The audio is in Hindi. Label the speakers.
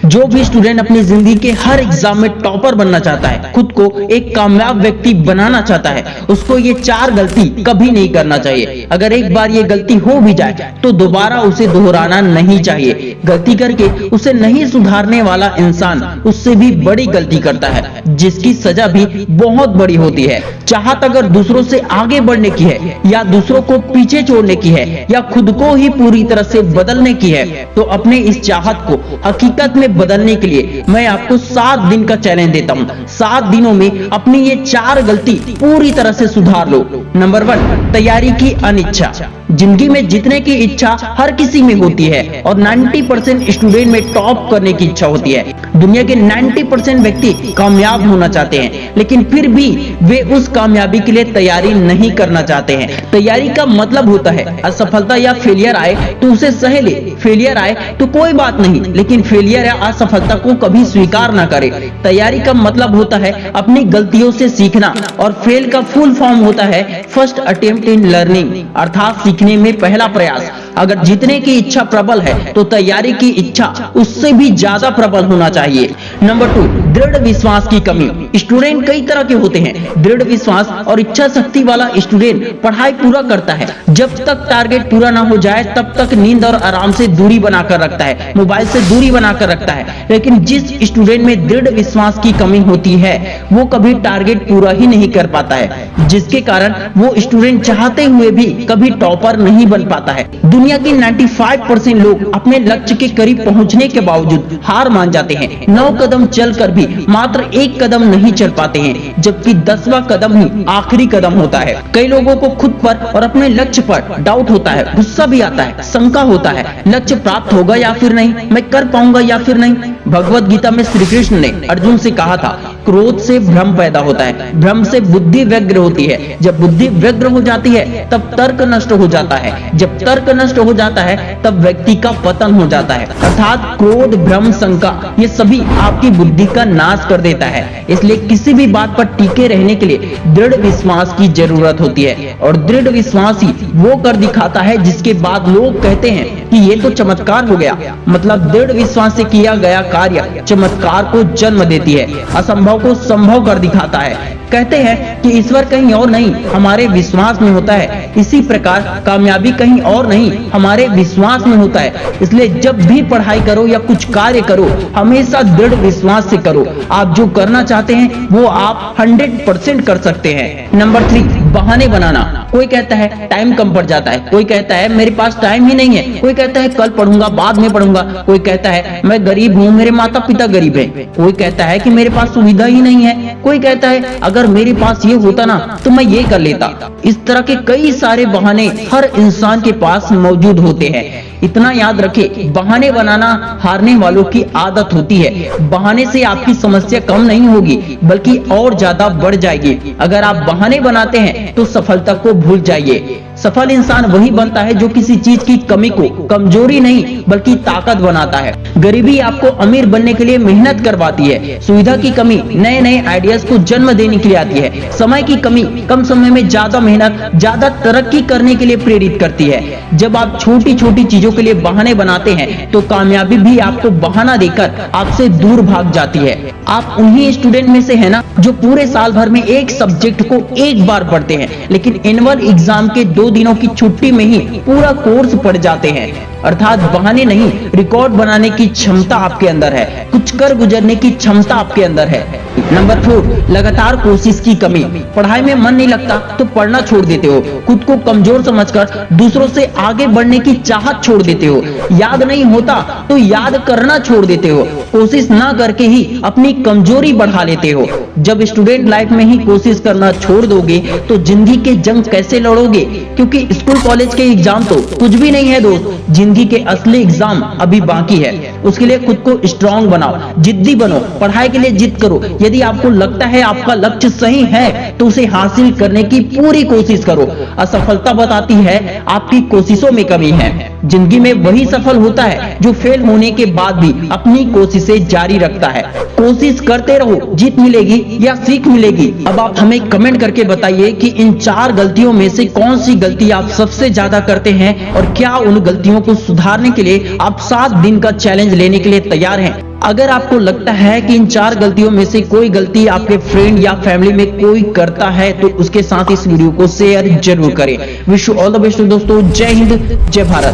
Speaker 1: जो भी स्टूडेंट अपनी जिंदगी के हर एग्जाम में टॉपर बनना चाहता है, खुद को एक कामयाब व्यक्ति बनाना चाहता है, उसको ये 4 गलती कभी नहीं करना चाहिए। अगर एक बार ये गलती हो भी जाए तो दोबारा उसे दोहराना नहीं चाहिए। गलती करके उसे नहीं सुधारने वाला इंसान उससे भी बड़ी गलती करता है, जिसकी सजा भी बहुत बड़ी होती है। चाहत अगर दूसरों से आगे बढ़ने की है, या दूसरों को पीछे छोड़ने की है, या खुद को ही पूरी तरह से बदलने की है, तो अपने इस चाहत को हकीकत में बदलने के लिए मैं आपको 7 दिन का चैलेंज देता हूँ। 7 दिनों में अपनी ये 4 गलती पूरी तरह से सुधार लो। नंबर 1, तैयारी की अनिच्छा। जिंदगी में जीतने की इच्छा हर किसी में होती है और 90% स्टूडेंट में टॉप करने की इच्छा होती है। दुनिया के 90% व्यक्ति कामयाब होना चाहते हैं, लेकिन फिर भी वे उस कामयाबी के लिए तैयारी नहीं करना चाहते हैं। तैयारी का मतलब होता है असफलता या फेलियर आए तो उसे सह ले, फेलियर आए तो कोई बात नहीं, लेकिन फेलियर या असफलता को कभी स्वीकार ना करे। तैयारी का मतलब होता है अपनी गलतियों से सीखना, और फेल का फुल फॉर्म होता है फर्स्ट अटेम्प्ट इन लर्निंग, अर्थात सीखने में पहला प्रयास। अगर जीतने की इच्छा प्रबल है तो तैयारी की इच्छा उससे भी ज्यादा प्रबल होना चाहिए। नंबर 2, दृढ़ विश्वास की कमी। स्टूडेंट कई तरह के होते हैं। दृढ़ विश्वास और इच्छा शक्ति वाला स्टूडेंट पढ़ाई पूरा करता है, जब तक टारगेट पूरा ना हो जाए तब तक नींद और आराम से दूरी बनाकर रखता है, मोबाइल से दूरी बनाकर रखता है। लेकिन जिस स्टूडेंट में दृढ़ विश्वास की कमी होती है वो कभी टारगेट पूरा ही नहीं कर पाता है, जिसके कारण वो स्टूडेंट चाहते हुए भी कभी टॉपर नहीं बन पाता है। दुनिया के 95% लोग अपने लक्ष्य के करीब पहुंचने के बावजूद हार मान जाते हैं। 9 कदम चलकर भी मात्र 1 कदम नहीं चल पाते हैं, जबकि 10वां कदम ही आखिरी कदम होता है। कई लोगों को खुद पर और अपने लक्ष्य पर डाउट होता है, गुस्सा भी आता है, शंका होता है, लक्ष्य प्राप्त होगा या फिर नहीं, मैं कर पाऊंगा या फिर नहीं। भगवत गीता में श्री कृष्ण ने अर्जुन से कहा था, क्रोध से भ्रम पैदा होता है, भ्रम से बुद्धि व्यग्र होती है, जब बुद्धि व्यग्र हो जाती है तब तर्क नष्ट हो जाता है, जब तर्क नष्ट हो जाता है तब व्यक्ति का पतन हो जाता है। अर्थात क्रोध, भ्रम, शंका ये सभी आपकी बुद्धि का नाश कर देता है। इसलिए किसी भी बात पर टिके रहने के लिए दृढ़ विश्वास की जरूरत होती है, और दृढ़ विश्वास ही वो कर दिखाता है जिसके बाद लोग कहते हैं कि ये तो चमत्कार हो गया। मतलब दृढ़ विश्वास से किया गया कार्य चमत्कार को जन्म देती है, असंभव को संभव कर दिखाता है। कहते हैं कि ईश्वर कहीं और नहीं हमारे विश्वास में होता है, इसी प्रकार कामयाबी कहीं और नहीं हमारे विश्वास में होता है। इसलिए जब भी पढ़ाई करो या कुछ कार्य करो, हमेशा दृढ़ विश्वास से करो। आप जो करना चाहते हैं वो आप 100% कर सकते हैं। नंबर 3, बहाने बनाना। कोई कहता है टाइम कम पड़ जाता है, कोई कहता है मेरे पास टाइम ही नहीं है, कोई कहता है कल पढ़ूंगा, बाद में पढ़ूंगा, कोई कहता है मैं गरीब हूँ, मेरे माता पिता गरीब हैं, कोई कहता है कि मेरे पास सुविधा ही नहीं है, कोई कहता है अगर मेरे पास ये होता ना तो मैं ये कर लेता। इस तरह के कई सारे बहाने हर इंसान के पास मौजूद होते हैं। इतना याद रखें, बहाने बनाना हारने वालों की आदत होती है। बहाने से आपकी समस्या कम नहीं होगी बल्कि और ज्यादा बढ़ जाएगी। अगर आप बहाने बनाते हैं तो सफलता को भूल जाइए। सफल इंसान वही बनता है जो किसी चीज की कमी को कमजोरी नहीं बल्कि ताकत बनाता है। गरीबी आपको अमीर बनने के लिए मेहनत करवाती है। सुविधा की कमी नए नए आइडियाज को जन्म देने के लिए आती है। समय की कमी कम समय में ज्यादा मेहनत, ज्यादा तरक्की करने के लिए प्रेरित करती है। जब आप छोटी छोटी चीजों के लिए बहाने बनाते हैं तो कामयाबी भी आपको बहाना देकर आपसे दूर भाग जाती है। आप उन्हीं स्टूडेंट में से है ना जो पूरे साल भर में एक सब्जेक्ट को एक बार पढ़ते हैं, लेकिन एनुअल एग्जाम के 2 दिनों की छुट्टी में ही पूरा कोर्स पढ़ जाते हैं। अर्थात बहाने नहीं, रिकॉर्ड बनाने की क्षमता आपके अंदर है, कुछ कर गुजरने की क्षमता आपके अंदर है। नंबर 4, लगातार कोशिश की कमी। पढ़ाई में मन नहीं लगता तो पढ़ना छोड़ देते हो, खुद को कमजोर समझकर दूसरों से आगे बढ़ने की चाहत छोड़ देते हो, याद नहीं होता तो याद करना छोड़ देते हो, कोशिश ना करके ही अपनी कमजोरी बढ़ा लेते हो। जब स्टूडेंट लाइफ में ही कोशिश करना छोड़ दोगे तो जिंदगी के जंग कैसे लड़ोगे? क्योंकि स्कूल कॉलेज के एग्जाम तो कुछ भी नहीं है दोस्त, जिंदगी के असली एग्जाम अभी बाकी है। उसके लिए खुद को स्ट्रांग बनाओ, जिद्दी बनो, पढ़ाई के लिए जिद करो। यदि आपको लगता है आपका लक्ष्य सही है तो उसे हासिल करने की पूरी कोशिश करो। असफलता बताती है आपकी कोशिशों में कमी है। जिंदगी में वही सफल होता है जो फेल होने के बाद भी अपनी कोशिशें जारी रखता है। कोशिश करते रहो, जीत मिलेगी या सीख मिलेगी। अब आप हमें कमेंट करके बताइए कि इन 4 गलतियों में से कौन सी गलती आप सबसे ज्यादा करते हैं और क्या उन गलतियों को सुधारने के लिए आप 7 दिन का चैलेंज लेने के लिए तैयार हैं। अगर आपको लगता है कि इन 4 गलतियों में से कोई गलती आपके फ्रेंड या फैमिली में कोई करता है तो उसके साथ इस वीडियो को शेयर जरूर करें। Wish you all the best दोस्तों। जय हिंद, जय भारत।